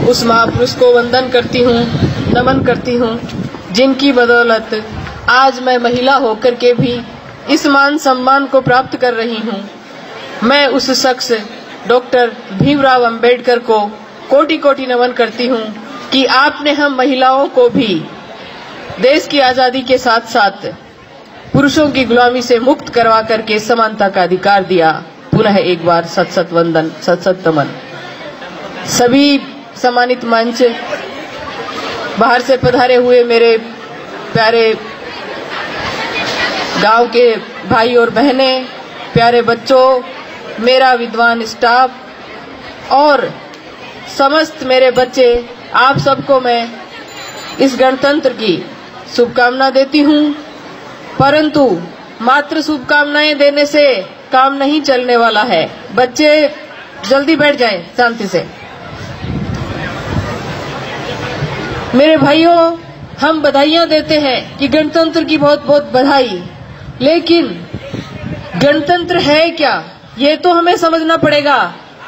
उस महापुरुष को वंदन करती हूँ, नमन करती हूँ, जिनकी बदौलत आज मैं महिला होकर के भी इस मान सम्मान को प्राप्त कर रही हूँ। मैं उस शख्स डॉक्टर भीमराव अंबेडकर को कोटि कोटि नमन करती हूँ कि आपने हम महिलाओं को भी देश की आजादी के साथ साथ पुरुषों की गुलामी से मुक्त करवा करके समानता का अधिकार दिया। पुनः एक बार सत सत वंदन, सत सत नमन। सभी सम्मानित मंच, बाहर से पधारे हुए मेरे प्यारे गांव के भाई और बहनें, प्यारे बच्चों, मेरा विद्वान स्टाफ और समस्त मेरे बच्चे, आप सबको मैं इस गणतंत्र की शुभकामना देती हूँ। परंतु मात्र शुभकामनाएं देने से काम नहीं चलने वाला है। बच्चे जल्दी बैठ जाएं शांति से। मेरे भाइयों, हम बधाइयां देते हैं कि गणतंत्र की बहुत बहुत बधाई, लेकिन गणतंत्र है क्या, ये तो हमें समझना पड़ेगा।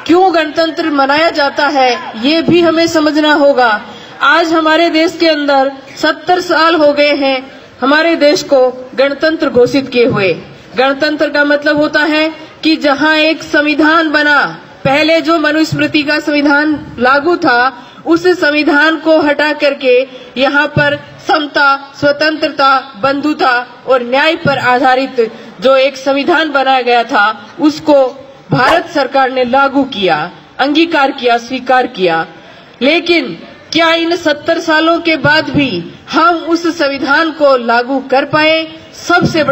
क्यों गणतंत्र मनाया जाता है, ये भी हमें समझना होगा। आज हमारे देश के अंदर 70 साल हो गए हैं हमारे देश को गणतंत्र घोषित किए हुए। गणतंत्र का मतलब होता है कि जहां एक संविधान बना, पहले जो मनुस्मृति का संविधान लागू था, उस संविधान को हटा करके यहाँ पर समता, स्वतंत्रता, बंधुता और न्याय पर आधारित जो एक संविधान बनाया गया था, उसको भारत सरकार ने लागू किया, अंगीकार किया, स्वीकार किया। लेकिन क्या इन 70 सालों के बाद भी हम उस संविधान को लागू कर पाए? सबसे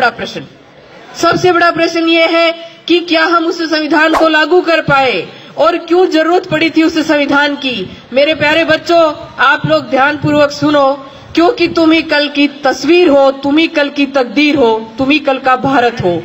बड़ा प्रश्न ये है कि क्या हम उस संविधान को लागू कर पाए और क्यों जरूरत पड़ी थी उस संविधान की। मेरे प्यारे बच्चों, आप लोग ध्यान पूर्वक सुनो, क्योंकि तुम ही कल की तस्वीर हो, तुम ही कल की तकदीर हो, तुम ही कल का भारत हो।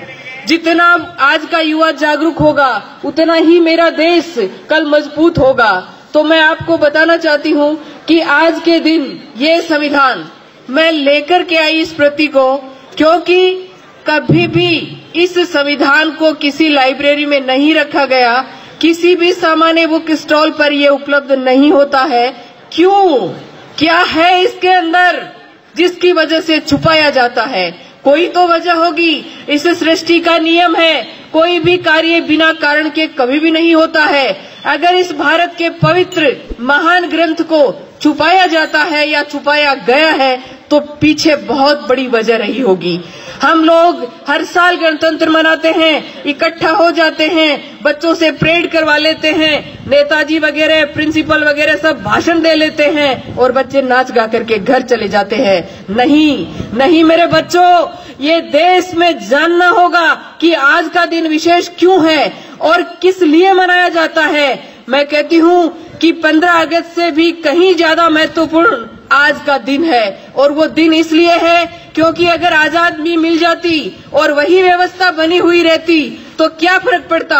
जितना आज का युवा जागरूक होगा, उतना ही मेरा देश कल मजबूत होगा। तो मैं आपको बताना चाहती हूँ कि आज के दिन ये संविधान मैं लेकर के आई इस प्रति को, क्योंकि कभी भी इस संविधान को किसी लाइब्रेरी में नहीं रखा गया, किसी भी सामान्य बुक स्टॉल पर ये उपलब्ध नहीं होता है। क्यों? क्या है इसके अंदर जिसकी वजह से छुपाया जाता है? कोई तो वजह होगी। इस सृष्टि का नियम है, कोई भी कार्य बिना कारण के कभी भी नहीं होता है। अगर इस भारत के पवित्र महान ग्रंथ को छुपाया जाता है या छुपाया गया है, तो पीछे बहुत बड़ी वजह रही होगी। हम लोग हर साल गणतंत्र मनाते हैं, इकट्ठा हो जाते हैं, बच्चों से परेड करवा लेते हैं, नेताजी वगैरह, प्रिंसिपल वगैरह सब भाषण दे लेते हैं और बच्चे नाच गा करके घर चले जाते हैं। नहीं मेरे बच्चों, ये देश में जानना होगा कि आज का दिन विशेष क्यों है और किस लिए मनाया जाता है। मैं कहती हूँ कि 15 अगस्त से भी कहीं ज्यादा महत्वपूर्ण आज का दिन है, और वो दिन इसलिए है क्योंकि अगर आजादी मिल जाती और वही व्यवस्था बनी हुई रहती तो क्या फर्क पड़ता।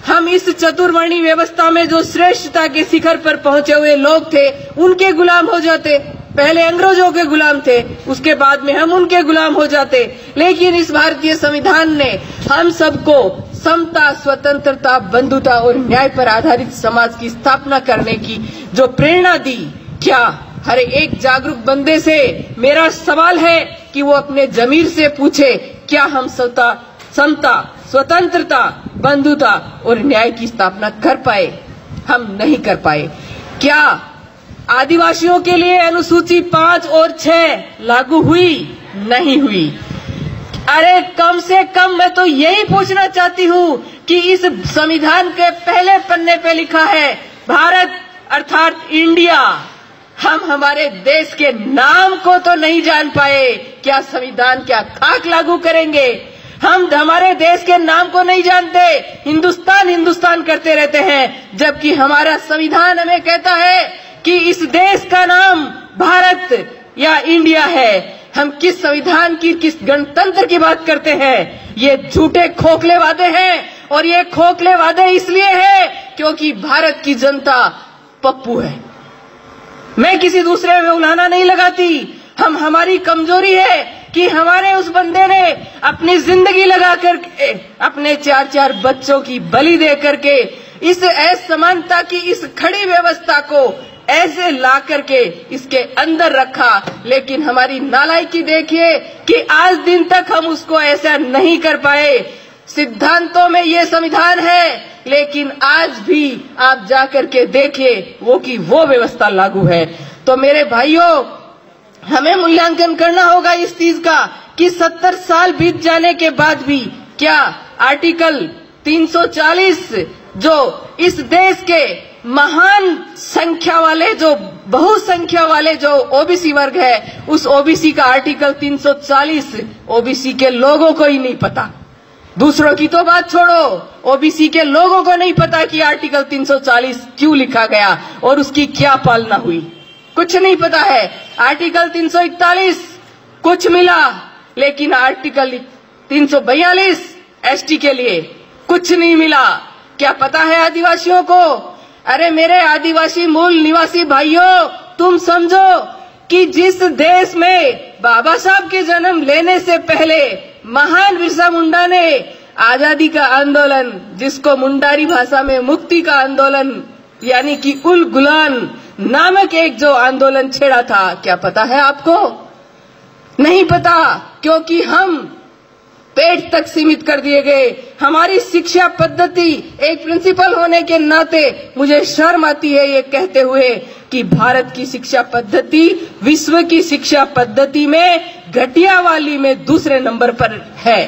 हम इस चतुर्वर्णी व्यवस्था में जो श्रेष्ठता के शिखर पर पहुंचे हुए लोग थे, उनके गुलाम हो जाते। पहले अंग्रेजों के गुलाम थे, उसके बाद में हम उनके गुलाम हो जाते। लेकिन इस भारतीय संविधान ने हम सबको समता, स्वतंत्रता, बंधुता और न्याय पर आधारित समाज की स्थापना करने की जो प्रेरणा दी, क्या हर एक जागरूक बंदे से मेरा सवाल है कि वो अपने जमीर से पूछे, क्या हम समता, स्वतंत्रता, बंधुता और न्याय की स्थापना कर पाए? हम नहीं कर पाए। क्या आदिवासियों के लिए अनुसूची 5 और 6 लागू हुई? नहीं हुई। अरे कम से कम मैं तो यही पूछना चाहती हूँ कि इस संविधान के पहले पन्ने पे लिखा है भारत अर्थात इंडिया। हम हमारे देश के नाम को तो नहीं जान पाए, क्या संविधान, क्या खाक लागू करेंगे? हम हमारे देश के नाम को नहीं जानते, हिंदुस्तान हिंदुस्तान करते रहते हैं, जबकि हमारा संविधान हमें कहता है कि इस देश का नाम भारत या इंडिया है। हम किस संविधान की, किस गणतंत्र की बात करते हैं? ये झूठे खोखले वादे हैं, और ये खोखले वादे इसलिए हैं क्योंकि भारत की जनता पप्पू है। मैं किसी दूसरे में उलाहना नहीं लगाती। हमारी कमजोरी है कि हमारे उस बंदे ने अपनी जिंदगी लगा कर अपने 4-4 बच्चों की बलि दे करके इस असमानता की इस खड़ी व्यवस्था को ऐसे ला करके इसके अंदर रखा, लेकिन हमारी नालायकी देखिए कि आज दिन तक हम उसको ऐसा नहीं कर पाए। सिद्धांतों में ये संविधान है, लेकिन आज भी आप जाकर के देखिए वो की वो व्यवस्था लागू है। तो मेरे भाइयों, हमें मूल्यांकन करना होगा इस चीज का कि 70 साल बीत जाने के बाद भी क्या आर्टिकल 340 जो इस देश के महान संख्या वाले, जो बहुसंख्या वाले जो ओबीसी वर्ग है, उस ओबीसी का आर्टिकल 340 ओबीसी के लोगों को ही नहीं पता। दूसरों की तो बात छोड़ो, ओबीसी के लोगों को नहीं पता कि आर्टिकल 340 क्यों लिखा गया और उसकी क्या पालना हुई, कुछ नहीं पता है। आर्टिकल 341 कुछ मिला, लेकिन आर्टिकल 342 एसटी के लिए कुछ नहीं मिला। क्या पता है आदिवासियों को? अरे मेरे आदिवासी मूल निवासी भाइयों, तुम समझो कि जिस देश में बाबा साहब के जन्म लेने से पहले महान बिरसा मुंडा ने आजादी का आंदोलन, जिसको मुंडारी भाषा में मुक्ति का आंदोलन यानी कि उल गुलान नामक एक जो आंदोलन छेड़ा था, क्या पता है आपको? नहीं पता, क्योंकि हम पेट तक सीमित कर दिए गए। हमारी शिक्षा पद्धति, एक प्रिंसिपल होने के नाते मुझे शर्म आती है ये कहते हुए कि भारत की शिक्षा पद्धति विश्व की शिक्षा पद्धति में घटिया वाली में दूसरे नंबर पर है।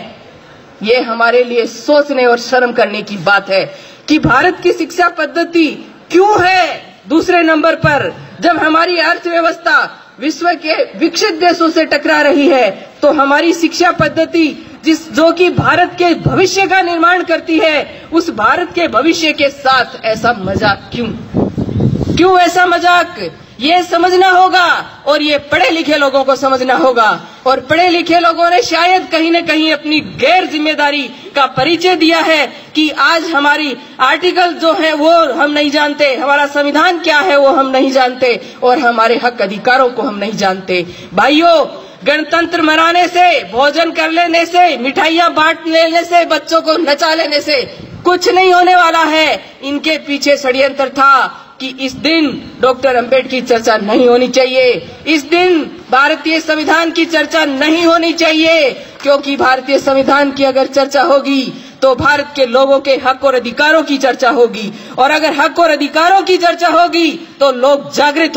ये हमारे लिए सोचने और शर्म करने की बात है कि भारत की शिक्षा पद्धति क्यों है दूसरे नंबर पर, जब हमारी अर्थव्यवस्था विश्व के विकसित देशों से टकरा रही है। तो हमारी शिक्षा पद्धति जो कि भारत के भविष्य का निर्माण करती है, उस भारत के भविष्य के साथ ऐसा मजाक क्यों ऐसा मजाक? ये समझना होगा और ये पढ़े लिखे लोगों को समझना होगा। और पढ़े लिखे लोगों ने शायद कहीं न कहीं अपनी गैर जिम्मेदारी का परिचय दिया है कि आज हमारी आर्टिकल जो है वो हम नहीं जानते, हमारा संविधान क्या है वो हम नहीं जानते, और हमारे हक अधिकारों को हम नहीं जानते। भाइयों, गणतंत्र मनाने से, भोजन कर लेने से, मिठाइयां बांट लेने से, बच्चों को नचा लेने से कुछ नहीं होने वाला है। इनके पीछे षड्यंत्र था कि इस दिन डॉक्टर अंबेडकर की चर्चा नहीं होनी चाहिए, इस दिन भारतीय संविधान की चर्चा नहीं होनी चाहिए, क्योंकि भारतीय संविधान की अगर चर्चा होगी तो भारत के लोगों के हक और अधिकारों की चर्चा होगी, और अगर हक और अधिकारों की चर्चा होगी तो लोग जागृत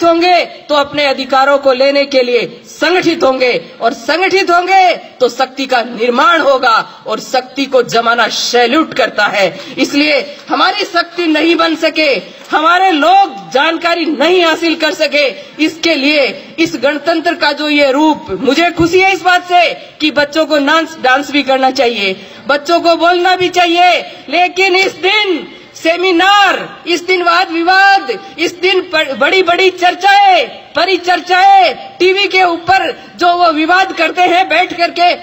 होंगे तो अपने अधिकारों को लेने के लिए संगठित होंगे, और संगठित होंगे तो शक्ति का निर्माण होगा, और शक्ति को जमाना सैल्यूट करता है। इसलिए हमारी शक्ति नहीं बन सके, हमारे लोग जानकारी नहीं हासिल कर सके, इसके लिए इस गणतंत्र का जो ये रूप, मुझे खुशी है इस बात से कि बच्चों को डांस भी करना चाहिए, बच्चों को बोलना भी चाहिए, लेकिन इस दिन सेमिनार, इस दिन वाद विवाद, इस दिन बड़ी बड़ी चर्चाएं, परिचर्चाएं, टीवी के ऊपर जो वो विवाद करते हैं बैठ करके,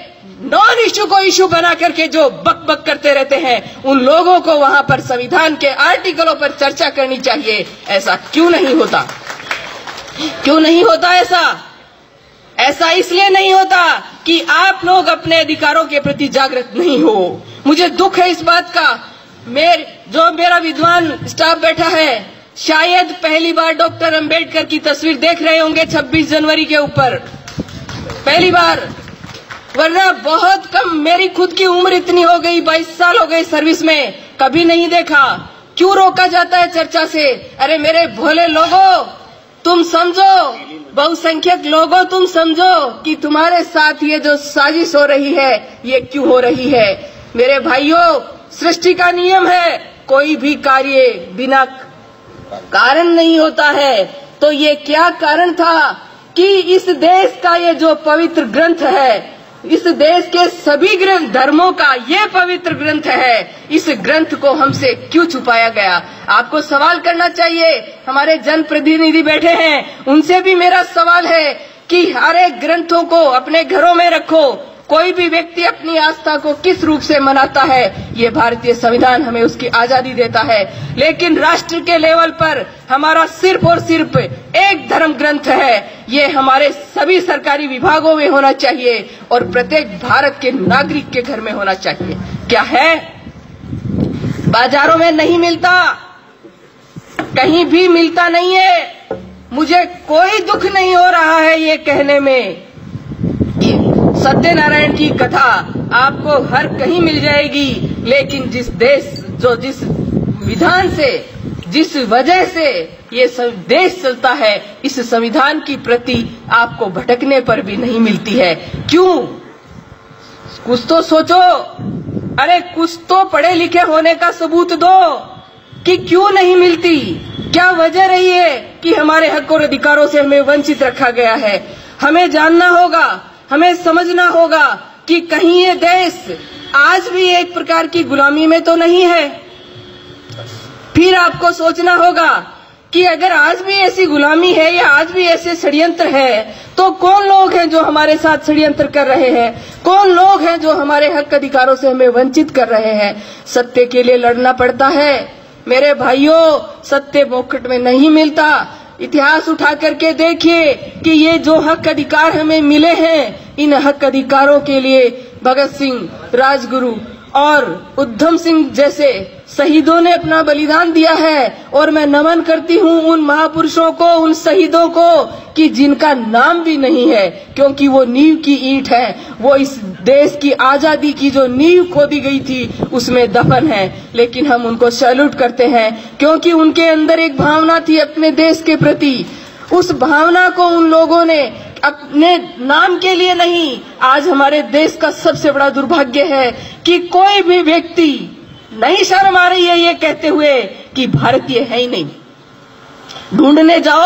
नॉन इश्यू को इश्यू बना करके जो बक बक करते रहते हैं, उन लोगों को वहां पर संविधान के आर्टिकलों पर चर्चा करनी चाहिए। ऐसा क्यों नहीं होता? ऐसा इसलिए नहीं होता कि आप लोग अपने अधिकारों के प्रति जागृत नहीं हो। मुझे दुख है इस बात का। मेरा विद्वान स्टाफ बैठा है, शायद पहली बार डॉक्टर अंबेडकर की तस्वीर देख रहे होंगे 26 जनवरी के ऊपर, पहली बार, वरना बहुत कम। मेरी खुद की उम्र इतनी हो गई, 22 साल हो गए सर्विस में, कभी नहीं देखा। क्यों रोका जाता है चर्चा से? अरे मेरे भोले लोगों, तुम समझो, बहुसंख्यक लोगों तुम समझो कि तुम्हारे साथ ये जो साजिश हो रही है ये क्यों हो रही है। मेरे भाइयों, सृष्टि का नियम है, कोई भी कार्य बिना कारण नहीं होता है। तो ये क्या कारण था कि इस देश का ये जो पवित्र ग्रंथ है, इस देश के सभी धर्मों का ये पवित्र ग्रंथ है, इस ग्रंथ को हमसे क्यों छुपाया गया? आपको सवाल करना चाहिए। हमारे जनप्रतिनिधि बैठे हैं, उनसे भी मेरा सवाल है कि हर एक ग्रंथों को अपने घरों में रखो। कोई भी व्यक्ति अपनी आस्था को किस रूप से मनाता है, ये भारतीय संविधान हमें उसकी आजादी देता है, लेकिन राष्ट्र के लेवल पर हमारा सिर्फ और सिर्फ एक धर्म ग्रंथ है। ये हमारे सभी सरकारी विभागों में होना चाहिए और प्रत्येक भारत के नागरिक के घर में होना चाहिए। क्या है? बाजारों में नहीं मिलता, कहीं भी मिलता नहीं है। मुझे कोई दुख नहीं हो रहा है ये कहने में कि सत्यनारायण की कथा आपको हर कहीं मिल जाएगी, लेकिन जिस विधान से, जिस वजह से ये देश चलता है, इस संविधान की प्रति आपको भटकने पर भी नहीं मिलती है। क्यों? कुछ तो सोचो। अरे कुछ तो पढ़े लिखे होने का सबूत दो कि क्यों नहीं मिलती। क्या वजह रही है कि हमारे हक और अधिकारों से हमें वंचित रखा गया है? हमें जानना होगा, हमें समझना होगा कि कहीं ये देश आज भी एक प्रकार की गुलामी में तो नहीं है। फिर आपको सोचना होगा कि अगर आज भी ऐसी गुलामी है या आज भी ऐसे षड्यंत्र है, तो कौन लोग हैं जो हमारे साथ षड्यंत्र कर रहे हैं? कौन लोग हैं जो हमारे हक अधिकारों से हमें वंचित कर रहे हैं? सत्य के लिए लड़ना पड़ता है मेरे भाइयों। सत्य मुफ्त में नहीं मिलता। इतिहास उठा करके देखिए कि ये जो हक अधिकार हमें मिले हैं, इन हक अधिकारों के लिए भगत सिंह, राजगुरु और उधम सिंह जैसे शहीदों ने अपना बलिदान दिया है। और मैं नमन करती हूँ उन महापुरुषों को, उन शहीदों को कि जिनका नाम भी नहीं है, क्योंकि वो नींव की ईंट है। वो इस देश की आजादी की जो नींव खोदी गई थी उसमें दफन है, लेकिन हम उनको सैल्यूट करते हैं क्योंकि उनके अंदर एक भावना थी अपने देश के प्रति। उस भावना को उन लोगों ने अपने नाम के लिए नहीं। आज हमारे देश का सबसे बड़ा दुर्भाग्य है कि कोई भी व्यक्ति नहीं शर्म आ रही है ये कहते हुए कि भारतीय है ही नहीं। ढूंढने जाओ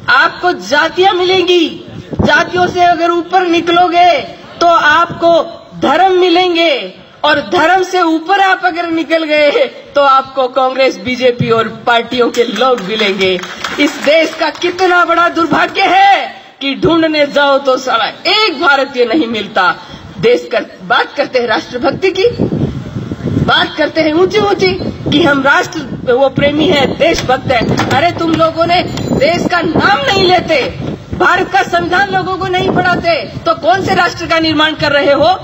आपको जातियां मिलेंगी। जातियों से अगर ऊपर निकलोगे तो आपको धर्म मिलेंगे, और धर्म से ऊपर आप अगर निकल गए तो आपको कांग्रेस, बीजेपी और पार्टियों के लोग मिलेंगे। इस देश का कितना बड़ा दुर्भाग्य है कि ढूंढने जाओ तो साला एक भारतीय नहीं मिलता। देश का बात करते हैं राष्ट्रभक्ति की, बात करते हैं ऊंची ऊंची कि हम राष्ट्र वो प्रेमी है, देशभक्त है। अरे तुम लोगों ने देश का नाम नहीं लेते, भारत का संविधान लोगों को नहीं पढ़ाते, तो कौन से राष्ट्र का निर्माण कर रहे हो?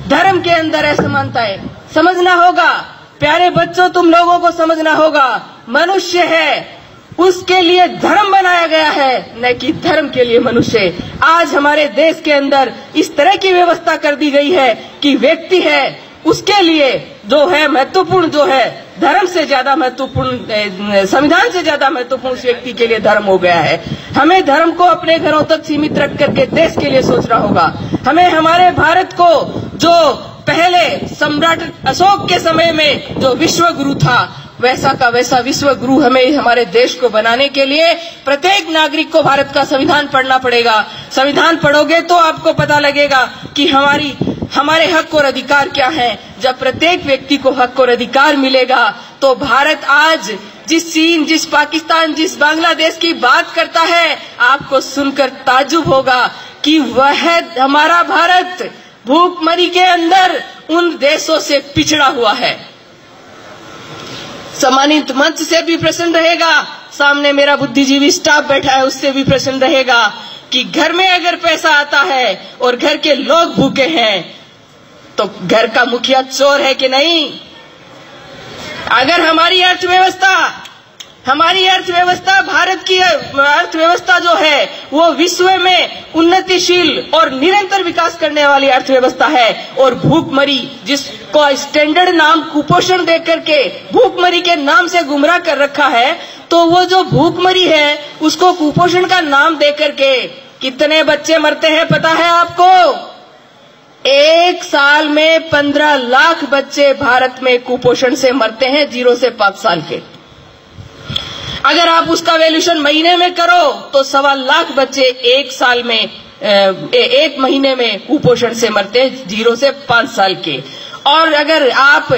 धर्म के अंदर असमानता है, समझना होगा। प्यारे बच्चों, तुम लोगों को समझना होगा, मनुष्य है उसके लिए धर्म बनाया गया है, न कि धर्म के लिए मनुष्य। आज हमारे देश के अंदर इस तरह की व्यवस्था कर दी गई है कि व्यक्ति है उसके लिए जो है महत्वपूर्ण, जो है धर्म से ज्यादा महत्वपूर्ण, संविधान से ज्यादा महत्वपूर्ण उस व्यक्ति के लिए धर्म हो गया है। हमें धर्म को अपने घरों तक सीमित रख करके देश के लिए सोचना होगा। हमें हमारे भारत को, जो पहले सम्राट अशोक के समय में जो विश्व गुरु था, वैसा का वैसा विश्व गुरु हमें हमारे देश को बनाने के लिए प्रत्येक नागरिक को भारत का संविधान पढ़ना पड़ेगा। संविधान पढ़ोगे तो आपको पता लगेगा कि हमारे हक और अधिकार क्या हैं। जब प्रत्येक व्यक्ति को हक और अधिकार मिलेगा तो भारत आज जिस चीन, जिस पाकिस्तान, जिस बांग्लादेश की बात करता है, आपको सुनकर ताज्जुब होगा कि वह हमारा भारत भूखमरी के अंदर उन देशों से पिछड़ा हुआ है। सम्मानित मंच से भी प्रश्न रहेगा, सामने मेरा बुद्धिजीवी स्टाफ बैठा है उससे भी प्रश्न रहेगा कि घर में अगर पैसा आता है और घर के लोग भूखे हैं तो घर का मुखिया चोर है कि नहीं? अगर हमारी अर्थव्यवस्था भारत की अर्थव्यवस्था जो है वो विश्व में उन्नतिशील और निरंतर विकास करने वाली अर्थव्यवस्था है, और भूखमरी जिसको स्टैंडर्ड नाम कुपोषण दे करके भूखमरी के नाम से गुमराह कर रखा है, तो वो जो भूखमरी है उसको कुपोषण का नाम दे करके कितने बच्चे मरते हैं पता है आपको? एक साल में 15 लाख बच्चे भारत में कुपोषण से मरते हैं, 0 से 5 साल के। अगर आप उसका वैल्यूएशन महीने में करो तो 1.25 लाख बच्चे एक साल में, एक महीने में कुपोषण से मरते हैं, 0 से 5 साल के। और अगर आप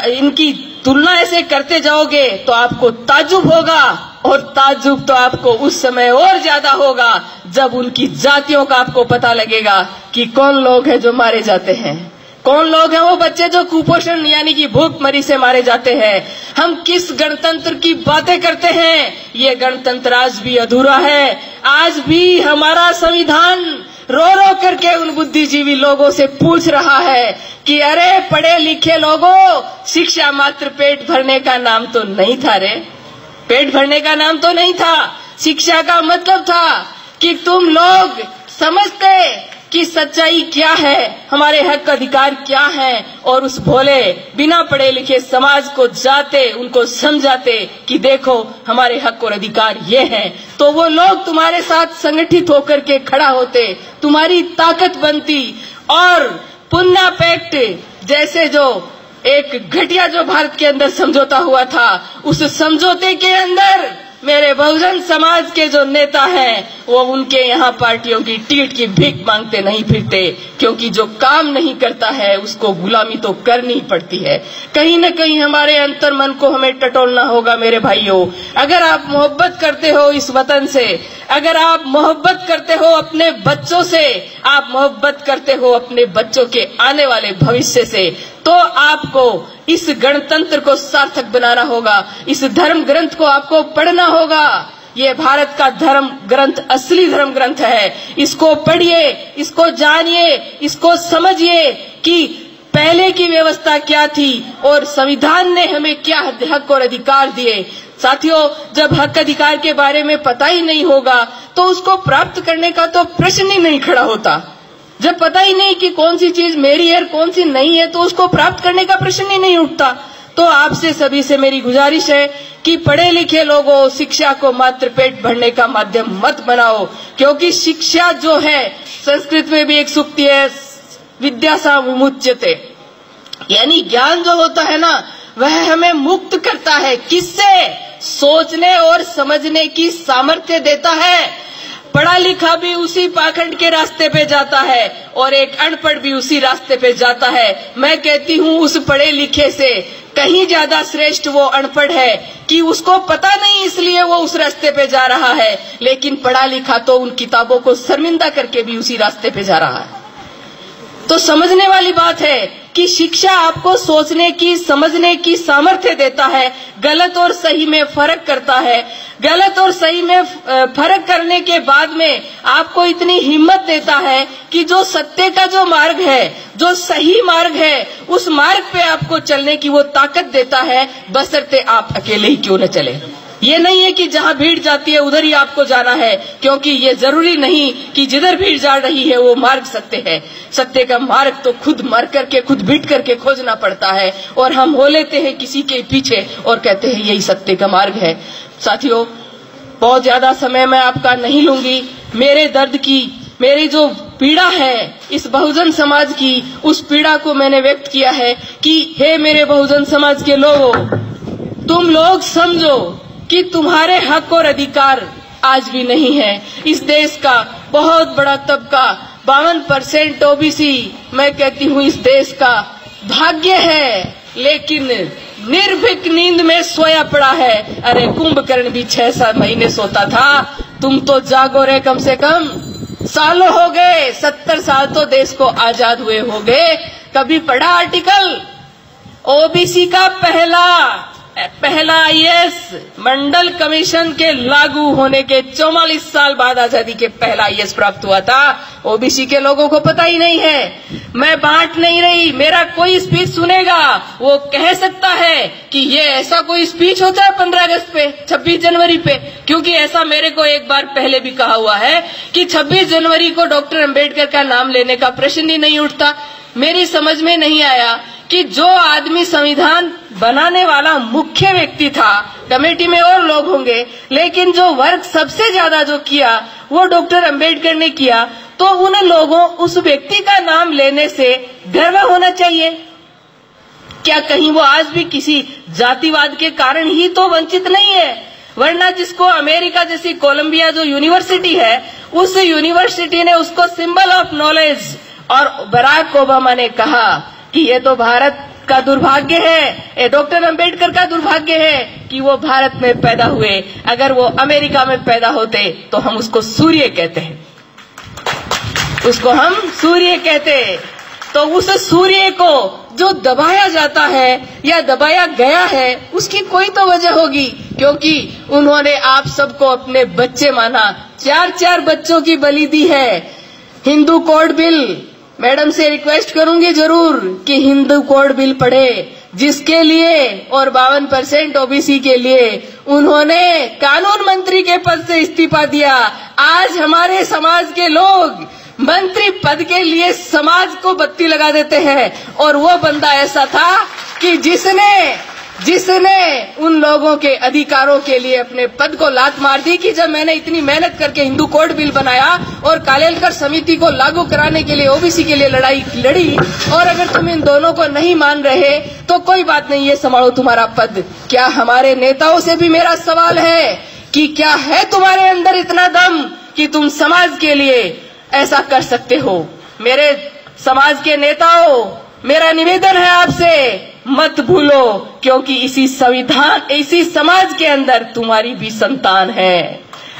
इनकी तुलना ऐसे करते जाओगे तो आपको ताज्जुब होगा, और ताज्जुब तो आपको उस समय और ज्यादा होगा जब उनकी जातियों का आपको पता लगेगा कि कौन लोग हैं जो मारे जाते हैं, कौन लोग हैं वो बच्चे जो कुपोषण यानी कि भूखमरी से मारे जाते हैं। हम किस गणतंत्र की बातें करते हैं? ये गणतंत्र आज भी अधूरा है। आज भी हमारा संविधान रो रो करके उन बुद्धिजीवी लोगों से पूछ रहा है कि अरे पढ़े लिखे लोगों, शिक्षा मात्र पेट भरने का नाम तो नहीं था रे। पेट भरने का नाम तो नहीं था। शिक्षा का मतलब था कि तुम लोग समझते कि सच्चाई क्या है, हमारे हक अधिकार क्या है, और उस भोले बिना पढ़े लिखे समाज को जाते उनको समझाते कि देखो हमारे हक और अधिकार ये हैं, तो वो लोग तुम्हारे साथ संगठित होकर के खड़ा होते, तुम्हारी ताकत बनती। और पुन्ना पैक्ट जैसे जो एक घटिया जो भारत के अंदर समझौता हुआ था, उस समझौते के अंदर मेरे बहुजन समाज के जो नेता हैं वो उनके यहाँ पार्टियों की टिकट की भीख मांगते नहीं फिरते, क्योंकि जो काम नहीं करता है उसको गुलामी तो करनी पड़ती है। कहीं न कहीं हमारे अंतर मन को हमें टटोलना होगा मेरे भाइयों। अगर आप मोहब्बत करते हो इस वतन से, अगर आप मोहब्बत करते हो अपने बच्चों से, आप मोहब्बत करते हो अपने बच्चों के आने वाले भविष्य से, तो आपको इस गणतंत्र को सार्थक बनाना होगा। इस धर्म ग्रंथ को आपको पढ़ना होगा। ये भारत का धर्म ग्रंथ असली धर्म ग्रंथ है। इसको पढ़िए, इसको जानिए, इसको समझिए कि पहले की व्यवस्था क्या थी और संविधान ने हमें क्या हक और अधिकार दिए। साथियों, जब हक अधिकार के बारे में पता ही नहीं होगा तो उसको प्राप्त करने का तो प्रश्न ही नहीं खड़ा होता। जब पता ही नहीं कि कौन सी चीज मेरी है और कौन सी नहीं है, तो उसको प्राप्त करने का प्रश्न ही नहीं उठता। तो आपसे सभी से मेरी गुजारिश है कि पढ़े लिखे लोगों, शिक्षा को मात्र पेट भरने का माध्यम मत बनाओ, क्योंकि शिक्षा जो है, संस्कृत में भी एक सूक्ति है, विद्या सा विमुच्यते, यानी ज्ञान जो होता है ना, वह हमें मुक्त करता है। किससे? सोचने और समझने की सामर्थ्य देता है। पढ़ा लिखा भी उसी पाखंड के रास्ते पे जाता है और एक अनपढ़ भी उसी रास्ते पे जाता है। मैं कहती हूँ उस पढ़े लिखे से कहीं ज्यादा श्रेष्ठ वो अनपढ़ है कि उसको पता नहीं इसलिए वो उस रास्ते पे जा रहा है, लेकिन पढ़ा लिखा तो उन किताबों को शर्मिंदा करके भी उसी रास्ते पे जा रहा है। तो समझने वाली बात है कि शिक्षा आपको सोचने की, समझने की सामर्थ्य देता है, गलत और सही में फर्क करता है। गलत और सही में फर्क करने के बाद में आपको इतनी हिम्मत देता है कि जो सत्य का जो मार्ग है, जो सही मार्ग है, उस मार्ग पे आपको चलने की वो ताकत देता है, बशर्ते आप अकेले ही क्यों न चले। ये नहीं है कि जहाँ भीड़ जाती है उधर ही आपको जाना है, क्योंकि ये जरूरी नहीं कि जिधर भीड़ जा रही है वो मार्ग सत्य है। सत्य का मार्ग तो खुद मर करके, खुद भीड़ करके खोजना पड़ता है, और हम हो लेते हैं किसी के पीछे और कहते हैं यही सत्य का मार्ग है। साथियों, बहुत ज्यादा समय मैं आपका नहीं लूंगी। मेरे दर्द की, मेरी जो पीड़ा है इस बहुजन समाज की, उस पीड़ा को मैंने व्यक्त किया है कि हे मेरे बहुजन समाज के लोगों, तुम लोग समझो कि तुम्हारे हक और अधिकार आज भी नहीं है। इस देश का बहुत बड़ा तबका 52% ओबीसी, मैं कहती हूँ इस देश का भाग्य है, लेकिन निर्भीक नींद में सोया पड़ा है। अरे कुंभकर्ण भी 6-7 महीने सोता था, तुम तो जागो रे, कम से कम सालों हो गए, 70 साल तो देश को आजाद हुए हो गए। कभी पढ़ा आर्टिकल? ओबीसी का पहला आईएएस मंडल कमीशन के लागू होने के 44 साल बाद आजादी के पहला आईएएस प्राप्त हुआ था। ओबीसी के लोगों को पता ही नहीं है। मैं बांट नहीं रही, मेरा कोई स्पीच सुनेगा वो कह सकता है कि ये ऐसा कोई स्पीच होता है 15 अगस्त पे, 26 जनवरी पे, क्योंकि ऐसा मेरे को एक बार पहले भी कहा हुआ है कि 26 जनवरी को डॉक्टर अंबेडकर का नाम लेने का प्रश्न ही नहीं उठता। मेरी समझ में नहीं आया कि जो आदमी संविधान बनाने वाला मुख्य व्यक्ति था, कमेटी में और लोग होंगे, लेकिन जो वर्क सबसे ज्यादा जो किया वो डॉक्टर अंबेडकर ने किया, तो उन लोगों, उस व्यक्ति का नाम लेने से गर्व होना चाहिए। क्या कहीं वो आज भी किसी जातिवाद के कारण ही तो वंचित नहीं है? वरना जिसको अमेरिका जैसी कोलंबिया जो यूनिवर्सिटी है, उस यूनिवर्सिटी ने उसको सिंबल ऑफ नॉलेज, और बराक ओबामा ने कहा कि ये तो भारत का दुर्भाग्य है, ये डॉक्टर अंबेडकर का दुर्भाग्य है कि वो भारत में पैदा हुए। अगर वो अमेरिका में पैदा होते तो हम उसको सूर्य कहते हैं, उसको हम सूर्य कहते। तो उस सूर्य को जो दबाया जाता है या दबाया गया है, उसकी कोई तो वजह होगी, क्योंकि उन्होंने आप सबको अपने बच्चे माना। 4-4 बच्चों की बलि दी है। हिंदू कोड बिल, मैडम से रिक्वेस्ट करूंगी जरूर कि हिंदू कोड बिल पढ़े, जिसके लिए और 52% ओबीसी के लिए उन्होंने कानून मंत्री के पद से इस्तीफा दिया। आज हमारे समाज के लोग मंत्री पद के लिए समाज को बत्ती लगा देते हैं, और वो बंदा ऐसा था कि जिसने उन लोगों के अधिकारों के लिए अपने पद को लात मार दी कि जब मैंने इतनी मेहनत करके हिंदू कोड बिल बनाया और कालेलकर समिति को लागू कराने के लिए ओबीसी के लिए लड़ाई लड़ी, और अगर तुम इन दोनों को नहीं मान रहे तो कोई बात नहीं, ये संभालो तुम्हारा पद। क्या हमारे नेताओं से भी मेरा सवाल है कि क्या है तुम्हारे अंदर इतना दम कि तुम समाज के लिए ऐसा कर सकते हो? मेरे समाज के नेताओं, मेरा निवेदन है आपसे, मत भूलो, क्योंकि इसी समाज के अंदर तुम्हारी भी संतान है।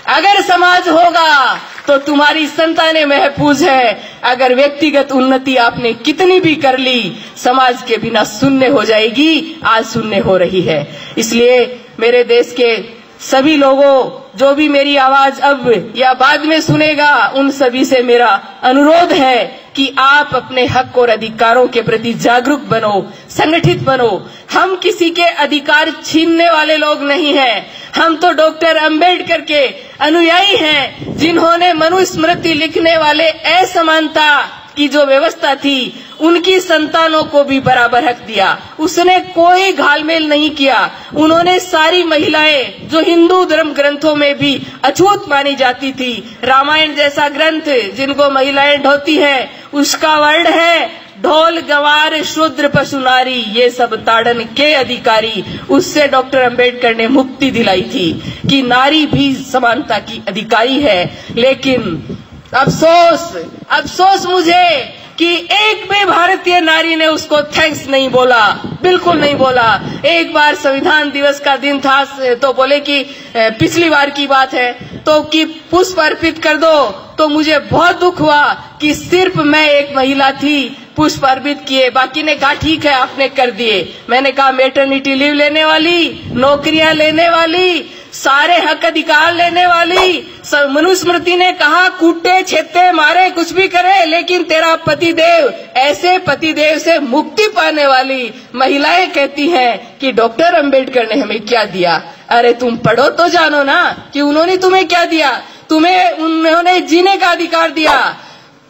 अगर समाज होगा तो तुम्हारी संतानें महफूज है। अगर व्यक्तिगत उन्नति आपने कितनी भी कर ली, समाज के बिना शून्य हो जाएगी, आज शून्य हो रही है। इसलिए मेरे देश के सभी लोगों, जो भी मेरी आवाज अब या बाद में सुनेगा, उन सभी से मेरा अनुरोध है कि आप अपने हक और अधिकारों के प्रति जागरूक बनो, संगठित बनो। हम किसी के अधिकार छीनने वाले लोग नहीं हैं। हम तो डॉक्टर अंबेडकर के अनुयायी हैं, जिन्होंने मनुस्मृति लिखने वाले असमानता की जो व्यवस्था थी, उनकी संतानों को भी बराबर हक दिया। उसने कोई घालमेल नहीं किया। उन्होंने सारी महिलाएं, जो हिंदू धर्म ग्रंथों में भी अछूत मानी जाती थी, रामायण जैसा ग्रंथ जिनको महिलाएं ढोती हैं, उसका वर्ण है ढोल गवार शूद्र पशु नारी, ये सब ताड़न के अधिकारी। उससे डॉक्टर अंबेडकर ने मुक्ति दिलाई थी कि नारी भी समानता की अधिकारी है। लेकिन अफसोस मुझे कि एक भी भारतीय नारी ने उसको थैंक्स नहीं बोला, बिल्कुल नहीं बोला। एक बार संविधान दिवस का दिन था तो बोले कि पिछली बार की बात है तो कि पुष्प अर्पित कर दो, तो मुझे बहुत दुख हुआ कि सिर्फ मैं एक महिला थी, पुष्प अर्पित किए, बाकी ने कहा ठीक है आपने कर दिए। मैंने कहा मैटरनिटी लीव लेने वाली, नौकरियां लेने वाली, सारे हक अधिकार लेने वाली, मनुस्मृति ने कहा कूटे छेते मारे कुछ भी करे, लेकिन तेरा पतिदेव, ऐसे पतिदेव से मुक्ति पाने वाली महिलाएं कहती हैं कि डॉक्टर अंबेडकर ने हमें क्या दिया। अरे तुम पढ़ो तो जानो ना कि उन्होंने तुम्हें क्या दिया। उन्होंने जीने का अधिकार दिया,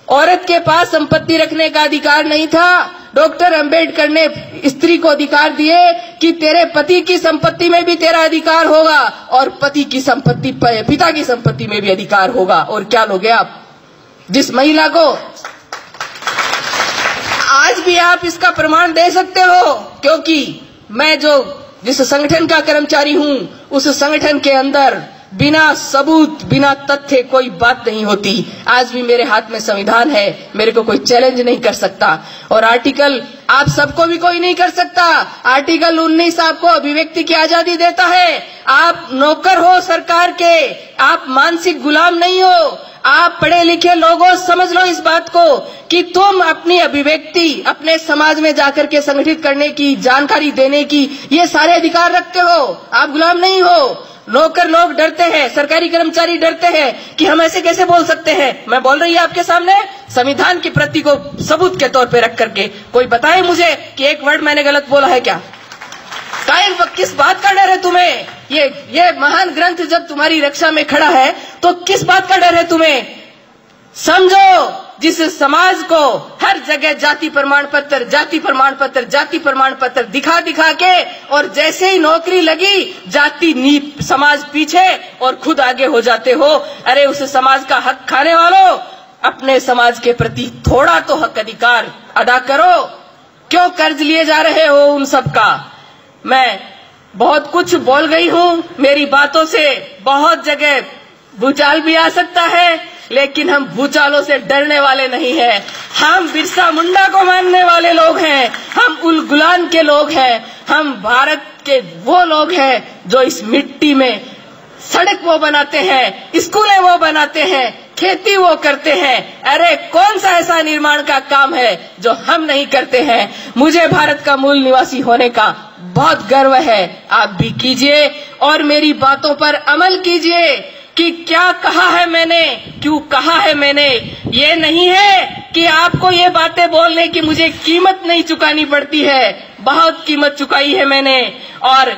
औरत के पास संपत्ति रखने का अधिकार नहीं था। डॉक्टर अंबेडकर ने स्त्री को अधिकार दिए कि तेरे पति की संपत्ति में भी तेरा अधिकार होगा और पिता की संपत्ति में भी अधिकार होगा। और क्या लोगे आप, जिस महिला को आज भी आप इसका प्रमाण दे सकते हो, क्योंकि मैं जिस संगठन का कर्मचारी हूं, उस संगठन के अंदर बिना सबूत, बिना तथ्य कोई बात नहीं होती। आज भी मेरे हाथ में संविधान है, मेरे को कोई चैलेंज नहीं कर सकता। और आर्टिकल आप सबको भी कोई नहीं कर सकता। आर्टिकल 19 आपको अभिव्यक्ति की आजादी देता है। आप नौकर हो सरकार के, आप मानसिक गुलाम नहीं हो। आप पढ़े लिखे लोगों, समझ लो इस बात को कि तुम अपनी अभिव्यक्ति अपने समाज में जाकर के संगठित करने की, जानकारी देने की, ये सारे अधिकार रखते हो। आप गुलाम नहीं हो। नौकर लोग डरते हैं, सरकारी कर्मचारी डरते हैं कि हम ऐसे कैसे बोल सकते हैं। मैं बोल रही हूं आपके सामने संविधान की प्रति को सबूत के तौर पे रख करके। कोई बताए मुझे कि एक वर्ड मैंने गलत बोला है क्या? किस बात का डर है तुम्हें? ये महान ग्रंथ जब तुम्हारी रक्षा में खड़ा है तो किस बात का डर है तुम्हें? समझो, जिस समाज को हर जगह जाति प्रमाण पत्र दिखा के, और जैसे ही नौकरी लगी समाज पीछे और खुद आगे हो जाते हो। अरे उस समाज का हक खाने वालों, अपने समाज के प्रति थोड़ा तो हक अधिकार अदा करो। क्यों कर्ज लिए जा रहे हो उन सब का? मैं बहुत कुछ बोल गई हूं, मेरी बातों से बहुत जगह भूचाल भी आ सकता है, लेकिन हम भूचालों से डरने वाले नहीं हैं। हम बिरसा मुंडा को मानने वाले लोग हैं, हम उल गुलान के लोग हैं, हम भारत के वो लोग हैं जो इस मिट्टी में सड़क वो बनाते हैं, स्कूलें वो बनाते हैं, खेती वो करते हैं। अरे कौन सा ऐसा निर्माण का काम है जो हम नहीं करते हैं? मुझे भारत का मूल निवासी होने का बहुत गर्व है। आप भी कीजिए और मेरी बातों पर अमल कीजिए कि क्या कहा है मैंने, क्यों कहा है मैंने। ये नहीं है कि आपको ये बातें बोलने की मुझे कीमत नहीं चुकानी पड़ती है। बहुत कीमत चुकाई है मैंने, और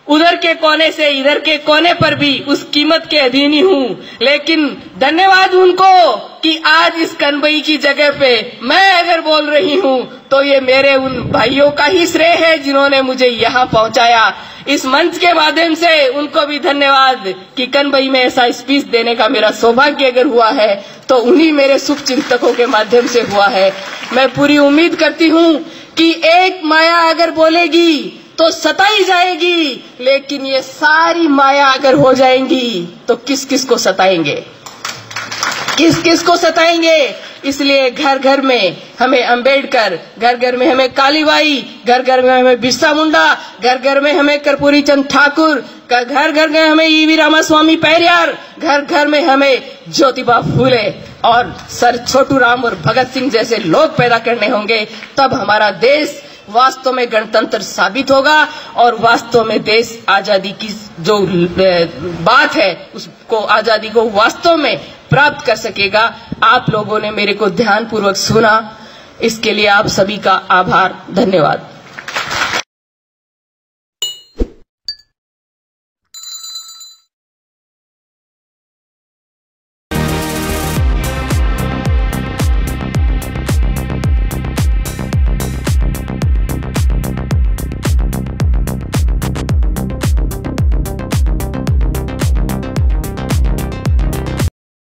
उधर के कोने से इधर के कोने पर भी उस कीमत के अधीन ही हूँ। लेकिन धन्यवाद उनको कि आज इस कनबई की जगह पे मैं अगर बोल रही हूँ तो ये मेरे उन भाइयों का ही श्रेय है जिन्होंने मुझे यहाँ पहुँचाया। इस मंच के माध्यम से उनको भी धन्यवाद कि कनबई में ऐसा स्पीच देने का मेरा सौभाग्य अगर हुआ है तो उन्हीं मेरे शुभ चिंतकों के माध्यम से हुआ है। मैं पूरी उम्मीद करती हूँ कि एक माया अगर बोलेगी तो सताई जाएगी, लेकिन ये सारी माया अगर हो जाएंगी तो किस किस को सताएंगे, किस किस को सताएंगे। इसलिए घर घर में हमें अंबेडकर, घर घर में हमें कालीबाई, घर घर में हमें बिरसा मुंडा, घर घर में हमें कर्पूरी चंद ठाकुर, घर घर में हमें ईवी रामास्वामी पेरियार, घर घर में हमें ज्योतिबा फूले और सर छोटू राम और भगत सिंह जैसे लोग पैदा करने होंगे। तब हमारा देश वास्तव में गणतंत्र साबित होगा और वास्तव में देश आजादी की जो बात है उसको, आजादी को वास्तव में प्राप्त कर सकेगा। आप लोगों ने मेरे को ध्यानपूर्वक सुना, इसके लिए आप सभी का आभार, धन्यवाद।